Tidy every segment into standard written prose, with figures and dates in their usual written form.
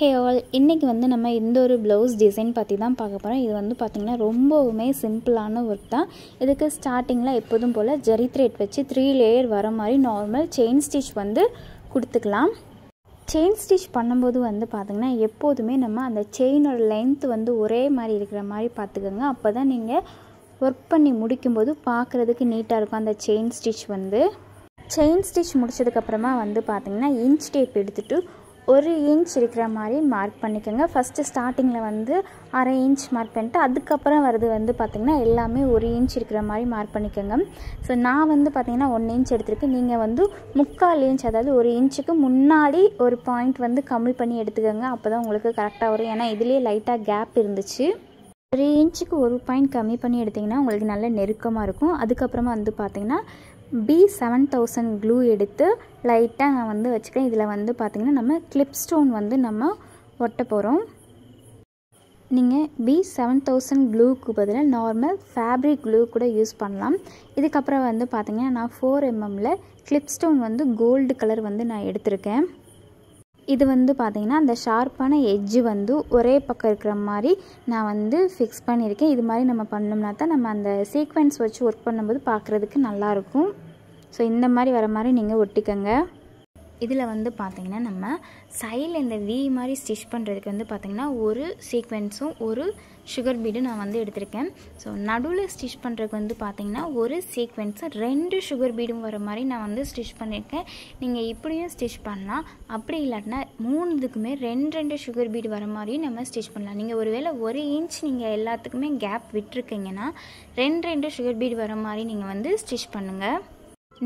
Hey all, இன்றைக்கி வந்து நம்ம இந்த ஒரு ப்ளவுஸ் டிசைன் பற்றி தான் பார்க்க போகிறோம். இது வந்து பார்த்திங்கன்னா ரொம்பவுமே சிம்பிளான ஒர்க் தான். இதுக்கு ஸ்டார்டிங்கில் எப்போதும் போல் ஜரி த்ரெட் வச்சு 3 லேயர் வர மாதிரி நார்மல் செயின் ஸ்டிச் வந்து கொடுத்துக்கலாம். செயின் ஸ்டிச் பண்ணும்போது வந்து பார்த்திங்கன்னா எப்போதுமே நம்ம அந்த செயினோட லென்த் வந்து ஒரே மாதிரி இருக்கிற மாதிரி பார்த்துக்கோங்க. அப்போ தான் நீங்கள் ஒர்க் பண்ணி முடிக்கும்போது பார்க்குறதுக்கு நீட்டாக இருக்கும். அந்த செயின் ஸ்டிச் முடிச்சதுக்கப்புறமா வந்து பார்த்திங்கன்னா இன்ச் டேப் எடுத்துகிட்டு 1 இன்ச் இருக்கிற மாதிரி மார்க் பண்ணிக்கோங்க. ஃபஸ்ட்டு ஸ்டார்டிங்கில் வந்து 1/2 இன்ச் மார்க் பண்ணிட்டு அதுக்கப்புறம் வரது வந்து பார்த்திங்கன்னா எல்லாமே 1 இன்ச் இருக்கிற மாதிரி மார்க் பண்ணிக்கோங்க. ஸோ நான் வந்து பார்த்திங்கன்னா 1 இன்ச் எடுத்துருக்கேன். நீங்கள் வந்து 3/4 இன்ச், அதாவது 1 இன்ச்சுக்கு முன்னாடி ஒரு பாயிண்ட் வந்து கம்மி பண்ணி எடுத்துக்கோங்க. அப்போ தான் உங்களுக்கு கரெக்டாக வரும். ஏன்னா இதுலேயே லைட்டாக கேப் இருந்துச்சு. 1 இன்ச்சுக்கு ஒரு பாயிண்ட் கம்மி பண்ணி எடுத்திங்கன்னா உங்களுக்கு நல்ல நெருக்கமாக இருக்கும். அதுக்கப்புறமா வந்து பார்த்திங்கன்னா B7000 க்ளூ எடுத்து லைட்டாக நான் வந்து வச்சுக்கிறேன். இதில் வந்து பார்த்திங்கன்னா நம்ம கிளிப் ஸ்டோன் வந்து நம்ம ஒட்ட போகிறோம். நீங்கள் B7000 க்ளூக்கு பதிலாக நார்மல் ஃபேப்ரிக் க்ளூ கூட யூஸ் பண்ணலாம். இதுக்கப்புறம் வந்து பார்த்திங்கன்னா நான் 4mm கிளிப் ஸ்டோன் வந்து கோல்டு கலர் வந்து நான் எடுத்திருக்கேன். இது வந்து பார்த்திங்கன்னா அந்த ஷார்ப்பான எட்ஜு வந்து ஒரே பக்கம் இருக்கிற மாதிரி நான் வந்து ஃபிக்ஸ் பண்ணியிருக்கேன். இது மாதிரி நம்ம பண்ணோம்னா தான் நம்ம அந்த சீக்வென்ஸ் வச்சு ஒர்க் பண்ணும்போது பார்க்குறதுக்கு நல்லாயிருக்கும். ஸோ இந்த மாதிரி வர மாதிரி நீங்கள் ஒட்டிக்கோங்க. இதில் வந்து பார்த்திங்கன்னா நம்ம சைடில் இந்த வி மாதிரி ஸ்டிச் பண்ணுறதுக்கு வந்து பார்த்திங்கன்னா ஒரு சீக்வென்ஸும் ஒரு சுகர் பீடும் நான் வந்து எடுத்திருக்கேன். ஸோ நடுவில் ஸ்டிச் பண்ணுறதுக்கு வந்து பார்த்திங்கன்னா ஒரு சீக்வென்ஸை 2 சுகர் பீடும் வர மாதிரி நான் வந்து ஸ்டிச் பண்ணியிருக்கேன். நீங்கள் இப்படியும் ஸ்டிச் பண்ணலாம், அப்படி இல்லாட்டினா 3க்குமே 2 சுகர் பீடு வர மாதிரியும் நம்ம ஸ்டிச் பண்ணலாம். நீங்கள் ஒருவேளை 1 இன்ச் நீங்கள் எல்லாத்துக்குமே கேப் விட்டுருக்கீங்கன்னா 2 சுகர் பீடு வர மாதிரி நீங்கள் வந்து ஸ்டிச் பண்ணுங்கள்.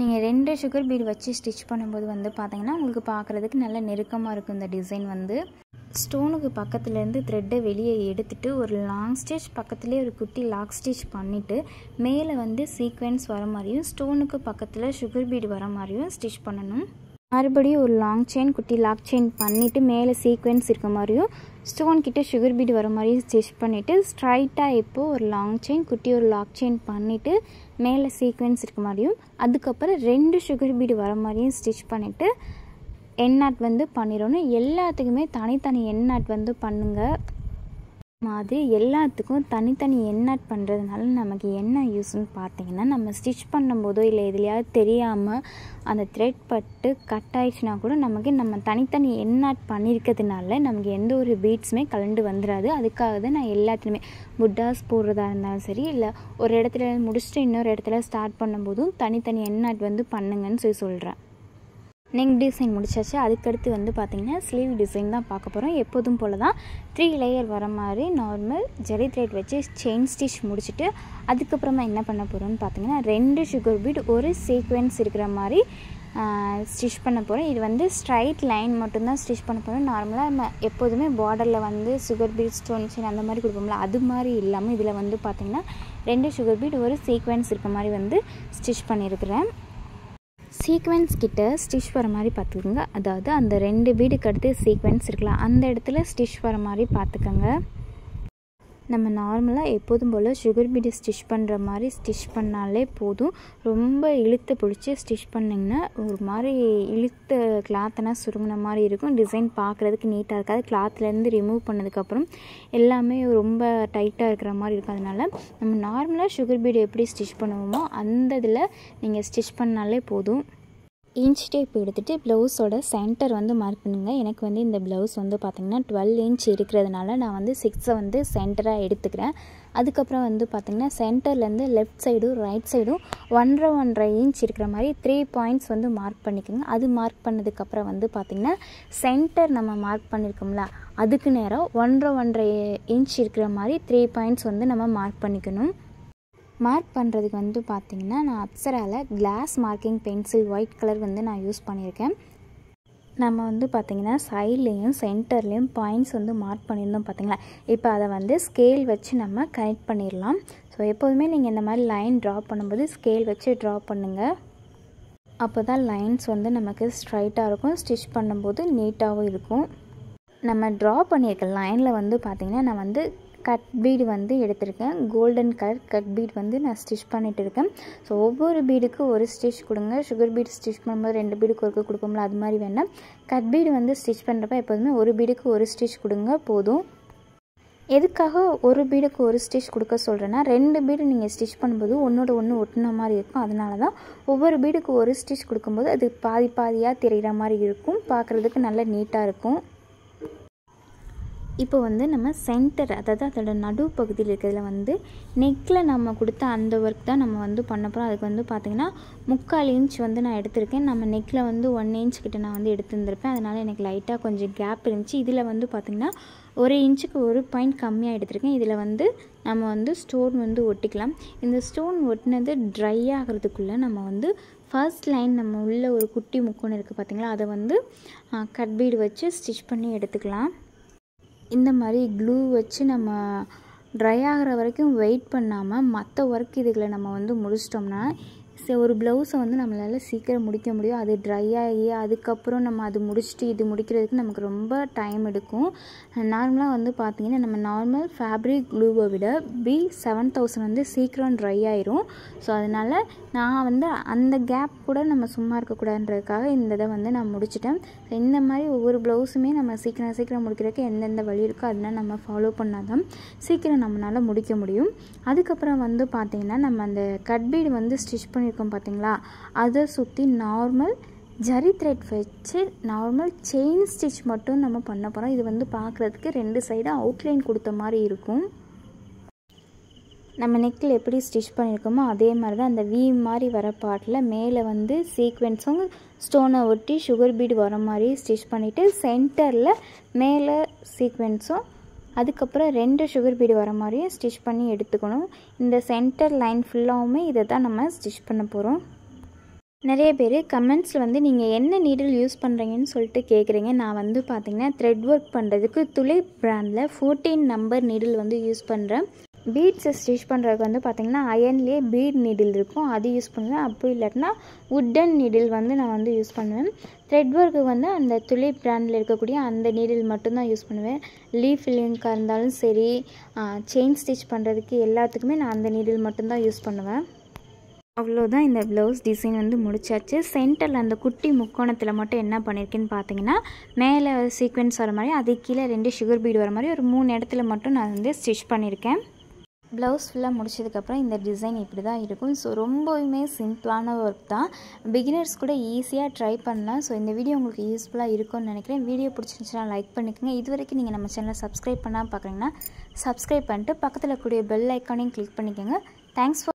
நீங்கள் 2 சுகர் பீடு வச்சு ஸ்டிச் பண்ணும்போது வந்து பார்த்திங்கன்னா உங்களுக்கு பார்க்குறதுக்கு நல்ல நெருக்கமாக இருக்கும். இந்த டிசைன் வந்து ஸ்டோனுக்கு பக்கத்துலேருந்து த்ரெட்டை வெளியே எடுத்துகிட்டு ஒரு லாங் ஸ்டிச் பக்கத்துலேயே ஒரு குட்டி லாக் ஸ்டிச் பண்ணிவிட்டு மேலே வந்து சீக்வென்ஸ் வர மாதிரியும் ஸ்டோனுக்கு பக்கத்தில் சுகர் பீடு வர மாதிரியும் ஸ்டிச் பண்ணணும். மறுபடியும் ஒரு லாங் செயின் குட்டி லாக் செயின் பண்ணிவிட்டு மேலே சீக்வென்ஸ் இருக்க மாதிரியும் ஸ்டோன் கிட்ட சுகர் பீடு வர மாதிரியும் ஸ்டிச் பண்ணிவிட்டு ஸ்ட்ரைட்டாக இப்போது ஒரு லாங் செயின் குட்டி ஒரு லாக் செயின் பண்ணிவிட்டு மேலே சீக்வென்ஸ் இருக்க மாதிரியும் அதுக்கப்புறம் 2 சுகர் பீடு வர மாதிரியும் ஸ்டிச் பண்ணிவிட்டு என் நாட் வந்து பண்ணிடணும். எல்லாத்துக்குமே தனித்தனி என் நாட் வந்து பண்ணுங்கள். மாதிரி எல்லாத்துக்கும் தனித்தனி என் நாட் பண்ணுறதுனால நமக்கு என்ன யூஸ்ன்னு பார்த்தீங்கன்னா, நம்ம ஸ்டிச் பண்ணும்போதோ இல்லை எதுலையாவது தெரியாமல் அந்த த்ரெட் பட்டு கட் ஆயிடுச்சுன்னா கூட நம்ம தனித்தனி என் நாட் பண்ணியிருக்கிறதுனால நமக்கு எந்த ஒரு பீட்ஸுமே கலண்டு வந்துடாது. அதுக்காக தான் நான் எல்லாத்துலேயுமே புட்டாஸ் போடுறதா இருந்தாலும் சரி, இல்லை ஒரு இடத்துல முடிச்சுட்டு இன்னொரு இடத்துல ஸ்டார்ட் பண்ணும்போதும் தனித்தனி என் நாட் வந்து பண்ணுங்கன்னு சொல்கிறேன். நெக் டிசைன் முடிச்சாச்சு. அதுக்கடுத்து வந்து பார்த்திங்கன்னா ஸ்லீவ் டிசைன் தான் பார்க்க போகிறோம். எப்போதும் போல் தான் 3 லேயர் வர மாதிரி நார்மல் ஜரி த்ரெட் வச்சு செயின் ஸ்டிச் முடிச்சுட்டு அதுக்கப்புறமா என்ன பண்ண போகிறோம்னு பார்த்திங்கன்னா 2 சுகர் பீட் ஒரு சீக்வென்ஸ் இருக்கிற மாதிரி ஸ்டிச் பண்ண போகிறோம். இது வந்து ஸ்ட்ரைட் லைன் மட்டும்தான் ஸ்டிச் பண்ண போகிறோம். நார்மலாக நம்ம எப்போதுமே பார்டரில் வந்து சுகர் பீட் ஸ்டோன் செயின் அந்த மாதிரி கொடுப்போம்ல, அது மாதிரி இல்லாமல் இதில் வந்து பார்த்திங்கன்னா 2 சுகர் பீட் ஒரு சீக்வென்ஸ் இருக்க மாதிரி வந்து ஸ்டிச் பண்ணியிருக்கிறேன். சீக்வென்ஸ் கிட்ட ஸ்டிச் வர மாதிரி பார்த்துக்கோங்க. அதாவது அந்த 2 பீடுக்கு அடுத்து சீக்வென்ஸ் இருக்கலாம், அந்த இடத்துல ஸ்டிச் வர மாதிரி பார்த்துக்கோங்க. நம்ம நார்மலாக எப்போதும் போல் சுகர் பீடு ஸ்டிச் பண்ணுற மாதிரி ஸ்டிச் பண்ணாலே போதும். ரொம்ப இழுத்து பிடிச்சி ஸ்டிச் பண்ணிங்கன்னா ஒரு மாதிரி இழுத்த கிளாத்னா சுருங்கின மாதிரி இருக்கும். டிசைன் பார்க்குறதுக்கு நீட்டாக இருக்காது. கிளாத்லேருந்து ரிமூவ் பண்ணதுக்கப்புறம் எல்லாமே ரொம்ப டைட்டாக இருக்கிற மாதிரி இருக்கும். அதனால் நம்ம நார்மலாக சுகர் பீடு எப்படி ஸ்டிச் பண்ணுவோமோ அந்த இதில் நீங்கள் ஸ்டிச் பண்ணாலே போதும். இன்ச் டேப் எடுத்துகிட்டு ப்ளவுஸோட சென்டர் வந்து மார்க் பண்ணுங்கள். எனக்கு வந்து இந்த ப்ளவுஸ் வந்து பார்த்திங்கன்னா 12 இன்ச் இருக்கிறதுனால நான் வந்து 6 வந்து சென்டராக எடுத்துக்கிறேன். அதுக்கப்புறம் வந்து பார்த்திங்கன்னா சென்டர்லேருந்து லெஃப்ட் சைடும் ரைட் சைடும் 1.5 இன்ச் இருக்கிற மாதிரி 3 பாயிண்ட்ஸ் வந்து மார்க் பண்ணிக்கோங்க. அது மார்க் பண்ணதுக்கப்புறம் வந்து பார்த்திங்கன்னா சென்டர் நம்ம மார்க் பண்ணியிருக்கோம்ல, அதுக்கு நேரம் 1.5 இன்ச் இருக்கிற மாதிரி 3 பாயிண்ட்ஸ் வந்து நம்ம மார்க் பண்ணிக்கணும். மார்க் பண்ணுறதுக்கு வந்து பார்த்திங்கன்னா நான் அப்சராவில் glass marking pencil white colour வந்து நான் யூஸ் பண்ணியிருக்கேன். நம்ம வந்து பார்த்திங்கன்னா சைட்லேயும் சென்டர்லேயும் பாயிண்ட்ஸ் வந்து மார்க் பண்ணியிருந்தோம் பார்த்திங்களா. இப்போ அதை வந்து ஸ்கேல் வச்சு நம்ம கனெக்ட் பண்ணிடலாம். ஸோ எப்போதுமே நீங்கள் இந்த மாதிரி லைன் ட்ரா பண்ணும்போது ஸ்கேல் வச்சு ட்ரா பண்ணுங்கள். அப்போ தான் லைன்ஸ் வந்து நமக்கு ஸ்ட்ரைட்டாக இருக்கும், ஸ்டிச் பண்ணும்போது நீட்டாகவும் இருக்கும். நம்ம ட்ரா பண்ணியிருக்க லைனில் வந்து பார்த்திங்கன்னா நான் வந்து கட் பீடு வந்து எடுத்திருக்கேன். கோல்டன் கலர் கட் பீட் வந்து நான் ஸ்டிச் பண்ணிட்டு இருக்கேன். ஸோ ஒவ்வொரு பீடுக்கு ஒரு ஸ்டிச் கொடுங்க. சுகர் பீட் ஸ்டிச் பண்ணும்போது 2 பீடுக்கு ஒருக்க கொடுப்போம்ல, அது மாதிரி வேண்டாம். கட் பீடு வந்து ஸ்டிச் பண்ணுறப்ப எப்போதுமே ஒரு பீடுக்கு ஒரு ஸ்டிச் கொடுங்க போதும். எதுக்காக ஒரு பீடுக்கு ஒரு ஸ்டிச் கொடுக்க சொல்கிறேன்னா, 2 பீடு நீங்கள் ஸ்டிச் பண்ணும்போது ஒன்றோட ஒன்று ஒட்டின மாதிரி இருக்கும். அதனால தான் ஒவ்வொரு பீடுக்கு ஒரு ஸ்டிச் கொடுக்கும்போது அது பாதி பாதியாக தெரிகிற மாதிரி இருக்கும். பார்க்குறதுக்கு நல்ல நீட்டாக இருக்கும். இப்போ வந்து நம்ம சென்டர், அதாவது அதோட நடு பகுதியில் இருக்கிறதுல வந்து நெக்கில் நம்ம கொடுத்த அந்த ஒர்க் தான் நம்ம வந்து பண்ண போகிறோம். அதுக்கு வந்து பார்த்திங்கன்னா 3/4 இன்ச் வந்து நான் எடுத்திருக்கேன். நம்ம நெக்கில் வந்து 1 இன்ச் கிட்ட நான் வந்து எடுத்துருந்துருப்பேன். அதனால் எனக்கு லைட்டாக கொஞ்சம் கேப் இருந்துச்சு. இதில் வந்து பார்த்திங்கன்னா 1 இன்ச்சுக்கு 1 பாயிண்ட் கம்மியாக எடுத்திருக்கேன். இதில் வந்து நம்ம வந்து ஸ்டோன் வந்து ஒட்டிக்கலாம். இந்த ஸ்டோன் ஒட்டினது ட்ரை ஆகிறதுக்குள்ளே நம்ம வந்து ஃபர்ஸ்ட் லைன் நம்ம உள்ள ஒரு குட்டி முக்கோணம் இருக்குது பார்த்திங்களா, அதை வந்து கட் பீடு வச்சு ஸ்டிச் பண்ணி எடுத்துக்கலாம். இந்த மாதிரி க்ளூ வச்சு நம்ம ட்ரை ஆகிற வரைக்கும் வெயிட் பண்ணாமல் மற்ற ஒர்க் இதுகளை நம்ம வந்து முடிச்சிட்டோம்னா ஒரு ப்ளவுஸை வந்து நம்மளால் சீக்கிரம் முடிக்க முடியும். அது ட்ரை ஆகி அதுக்கப்புறம் நம்ம அது முடிச்சுட்டு இது முடிக்கிறதுக்கு நமக்கு ரொம்ப டைம் எடுக்கும். நார்மலாக வந்து பார்த்திங்கன்னா நம்ம நார்மல் ஃபேப்ரிக் க்ளூவை விட B7000 வந்து சீக்கிரம் ட்ரை ஆயிரும். ஸோ அதனால் நான் வந்து அந்த கேப் கூட நம்ம சும்மா இருக்கக்கூடாதுன்றதுக்காக இந்த இதை வந்து நான் முடிச்சிட்டேன். ஸோ இந்த மாதிரி ஒவ்வொரு ப்ளவுஸுமே நம்ம சீக்கிரம் முடிக்கிறதுக்கு எந்தெந்த வழி இருக்கோ அதெல்லாம் நம்ம ஃபாலோ பண்ணால் தான் சீக்கிரம் நம்மளால் முடிக்க முடியும். அதுக்கப்புறம் வந்து பார்த்திங்கன்னா நம்ம அந்த கட் பீடு வந்து ஸ்டிச் பண்ணியிருக்கோம் பார்த்தீங்களா, அதை சுற்றி நார்மல் ஜரி த்ரெட் வச்சு நார்மல் செயின் ஸ்டிச் மட்டும் நம்ம பண்ண போகிறோம். இது வந்து பார்க்குறதுக்கு 2 சைடும் அவுட்லைன் கொடுத்த மாதிரி இருக்கும். நம்ம நெக்கில் எப்படி ஸ்டிச் பண்ணியிருக்கோமோ அதே மாதிரி தான் அந்த வி மாதிரி வர பார்ட்டில் மேலே வந்து சீக்வென்ஸும் ஸ்டோனை ஒட்டி சுகர் பீடு வர மாதிரி ஸ்டிச் பண்ணிவிட்டு சென்டரில் மேலே சீக்வென்ஸும் அதுக்கப்புறம் 2 சுகர் பீடு வர மாதிரியும் ஸ்டிச் பண்ணி எடுத்துக்கணும். இந்த சென்டர் லைன் ஃபுல்லாகவுமே இதை தான் நம்ம ஸ்டிச் பண்ண போகிறோம். நிறைய பேர் கமெண்ட்ஸில் வந்து நீங்கள் என்ன நீடில் யூஸ் பண்ணுறீங்கன்னு சொல்லிட்டு கேட்குறீங்க. நான் வந்து பார்த்திங்கன்னா த்ரெட் ஒர்க் பண்ணுறதுக்கு துளிப் பிராண்டில் 14 நம்பர் நீடில் வந்து யூஸ் பண்ணுறேன். பீட்ஸை ஸ்டிச் பண்ணுறதுக்கு வந்து பார்த்திங்கன்னா அயன்லேயே பீட் நீடில் இருக்கும், அது யூஸ் பண்ணுவேன். அப்படி இல்லாட்டினா வுட்டன் நீடில் வந்து நான் வந்து யூஸ் பண்ணுவேன். த்ரெட் ஒர்க்கு வந்து அந்த துளிப் பிராண்டில் இருக்கக்கூடிய அந்த நீடில் மட்டும்தான் யூஸ் பண்ணுவேன். லீஃப் ஃபில்லிங்காக இருந்தாலும் சரி, செயின் ஸ்டிச் பண்ணுறதுக்கு எல்லாத்துக்குமே நான் அந்த நீடில் மட்டும்தான் யூஸ் பண்ணுவேன். அவ்வளோதான், இந்த ப்ளவுஸ் டிசைன் வந்து முடிச்சாச்சு. சென்டரில் அந்த குட்டி முக்கோணத்தில் மட்டும் என்ன பண்ணியிருக்கேன்னு பார்த்தீங்கன்னா மேலே சீக்வென்ஸ் வர மாதிரி அது கீழே 2 சுகர் பீடு வர மாதிரி ஒரு 3 இடத்துல மட்டும் நான் வந்து ஸ்டிச் பண்ணியிருக்கேன். ப்ளவுஸ் ஃபுல்லாக முடிச்சதுக்கப்புறம் இந்த டிசைன் இப்படி தான் இருக்கும். ஸோ ரொம்பவுமே சிம்பிளான ஒர்க் தான், பிகினர்ஸ் கூட ஈஸியாக ட்ரை பண்ணலாம். ஸோ இந்த வீடியோ உங்களுக்கு யூஸ்ஃபுல்லாக இருக்கும்னு நினைக்கிறேன். வீடியோ பிடிச்சிருந்துச்சுன்னா லைக் பண்ணிக்கோங்க. இது வரைக்கும் நீங்கள் நம்ம சேனலை சப்ஸ்கிரைப் பண்ணாமல் பார்க்குறீங்கன்னா சப்ஸ்கிரைப் பண்ணிட்டு பக்கத்தில் கூடிய பெல் ஐக்கானையும் கிளிக் பண்ணிக்கோங்க. Thanks for